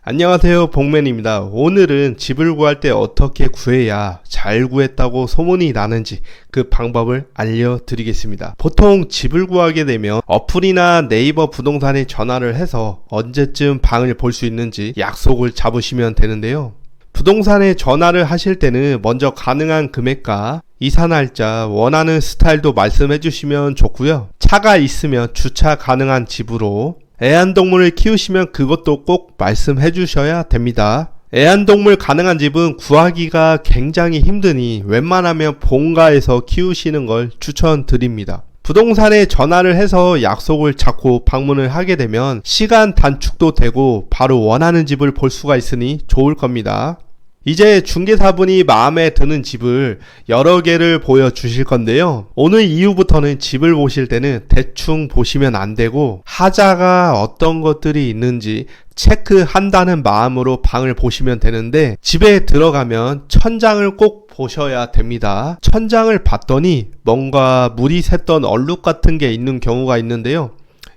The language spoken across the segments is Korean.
안녕하세요, 복맨입니다. 오늘은 집을 구할 때 어떻게 구해야 잘 구했다고 소문이 나는지 그 방법을 알려드리겠습니다. 보통 집을 구하게 되면 어플이나 네이버 부동산에 전화를 해서 언제쯤 방을 볼 수 있는지 약속을 잡으시면 되는데요. 부동산에 전화를 하실 때는 먼저 가능한 금액과 이사 날짜, 원하는 스타일도 말씀해 주시면 좋고요. 차가 있으면 주차 가능한 집으로, 애완동물을 키우시면 그것도 꼭 말씀해 주셔야 됩니다. 애완동물 가능한 집은 구하기가 굉장히 힘드니 웬만하면 본가에서 키우시는 걸 추천드립니다. 부동산에 전화를 해서 약속을 잡고 방문을 하게 되면 시간 단축도 되고 바로 원하는 집을 볼 수가 있으니 좋을 겁니다. 이제 중개사분이 마음에 드는 집을 여러 개를 보여주실 건데요. 오늘 이후부터는 집을 보실 때는 대충 보시면 안 되고 하자가 어떤 것들이 있는지 체크한다는 마음으로 방을 보시면 되는데, 집에 들어가면 천장을 꼭 보셔야 됩니다. 천장을 봤더니 뭔가 물이 샜던 얼룩 같은 게 있는 경우가 있는데요.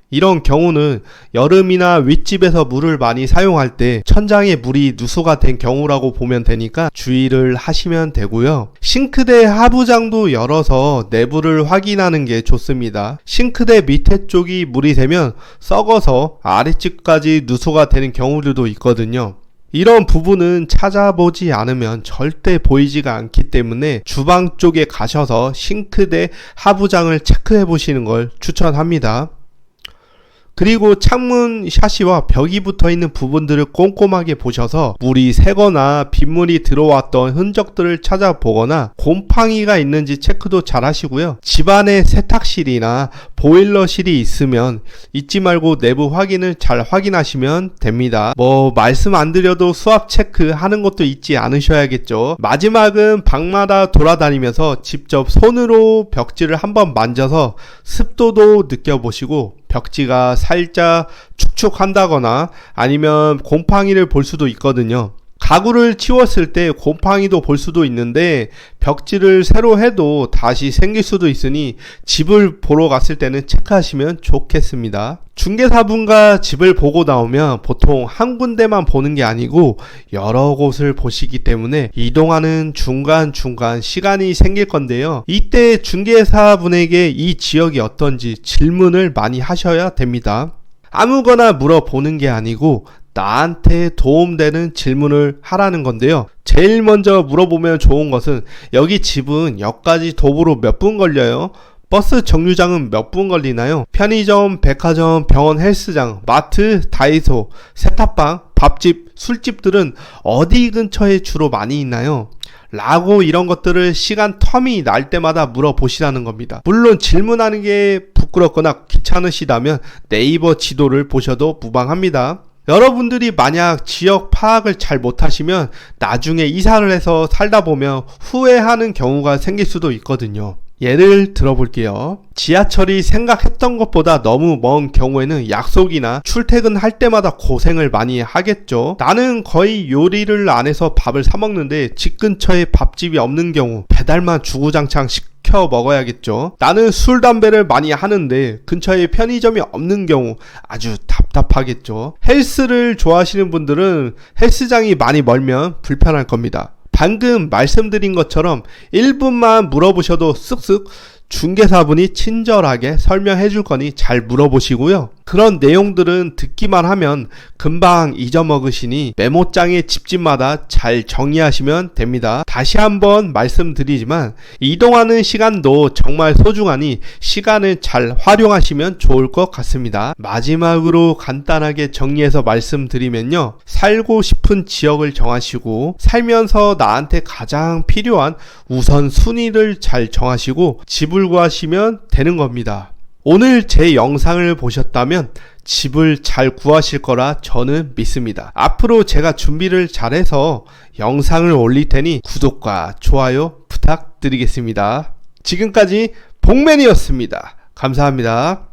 이런 경우는 여름이나 윗집에서 물을 많이 사용할 때 천장에 물이 누수가 된 경우라고 보면 되니까 주의를 하시면 되고요. 싱크대 하부장도 열어서 내부를 확인하는 게 좋습니다. 싱크대 밑에 쪽이 물이 새면 썩어서 아래쪽까지 누수가 되는 경우들도 있거든요. 이런 부분은 찾아보지 않으면 절대 보이지가 않기 때문에 주방 쪽에 가셔서 싱크대 하부장을 체크해 보시는 걸 추천합니다. 그리고 창문 샤시와 벽이 붙어있는 부분들을 꼼꼼하게 보셔서 물이 새거나 빗물이 들어왔던 흔적들을 찾아보거나 곰팡이가 있는지 체크도 잘 하시고요. 집안에 세탁실이나 보일러실이 있으면 잊지 말고 내부 확인을 잘 확인하시면 됩니다. 말씀 안 드려도 수압 체크 하는 것도 잊지 않으셔야겠죠. 마지막은 방마다 돌아다니면서 직접 손으로 벽지를 한번 만져서 습도도 느껴보시고, 벽지가 살짝 축축한다거나 아니면 곰팡이를 볼 수도 있거든요. 가구를 치웠을 때 곰팡이도 볼 수도 있는데 벽지를 새로 해도 다시 생길 수도 있으니 집을 보러 갔을 때는 체크하시면 좋겠습니다. 중개사분과 집을 보고 나오면 보통 한 군데만 보는 게 아니고 여러 곳을 보시기 때문에 이동하는 중간중간 시간이 생길 건데요. 이때 중개사분에게 이 지역이 어떤지 질문을 많이 하셔야 됩니다. 아무거나 물어보는 게 아니고 나한테 도움되는 질문을 하라는 건데요. 제일 먼저 물어보면 좋은 것은 여기 집은 역까지 도보로 몇 분 걸려요? 버스 정류장은 몇 분 걸리나요? 편의점, 백화점, 병원, 헬스장, 마트, 다이소, 세탁방, 밥집, 술집들은 어디 근처에 주로 많이 있나요? 라고 이런 것들을 시간 텀이 날 때마다 물어보시라는 겁니다. 물론 질문하는 게 부끄럽거나 귀찮으시다면 네이버 지도를 보셔도 무방합니다. 여러분들이 만약 지역 파악을 잘 못하시면 나중에 이사를 해서 살다 보면 후회하는 경우가 생길 수도 있거든요. 예를 들어볼게요. 지하철이 생각했던 것보다 너무 먼 경우에는 약속이나 출퇴근할 때마다 고생을 많이 하겠죠. 나는 거의 요리를 안 해서 밥을 사 먹는데 집 근처에 밥집이 없는 경우 배달만 주구장창 시켜 먹어야겠죠. 나는 술, 담배를 많이 하는데 근처에 편의점이 없는 경우 아주 답답하겠죠. 헬스를 좋아하시는 분들은 헬스장이 많이 멀면 불편할 겁니다. 방금 말씀드린 것처럼 1분만 물어보셔도 쓱쓱 중개사분이 친절하게 설명해 줄 거니 잘 물어보시고요. 그런 내용들은 듣기만 하면 금방 잊어먹으시니 메모장에 집집마다 잘 정리하시면 됩니다. 다시 한번 말씀드리지만 이동하는 시간도 정말 소중하니 시간을 잘 활용하시면 좋을 것 같습니다. 마지막으로 간단하게 정리해서 말씀드리면요. 살고 싶은 지역을 정하시고 살면서 나한테 가장 필요한 우선순위를 잘 정하시고 집을 구하시면 되는 겁니다. 오늘 제 영상을 보셨다면 집을 잘 구하실 거라 저는 믿습니다. 앞으로 제가 준비를 잘해서 영상을 올릴 테니 구독과 좋아요 부탁드리겠습니다. 지금까지 복맨이었습니다. 감사합니다.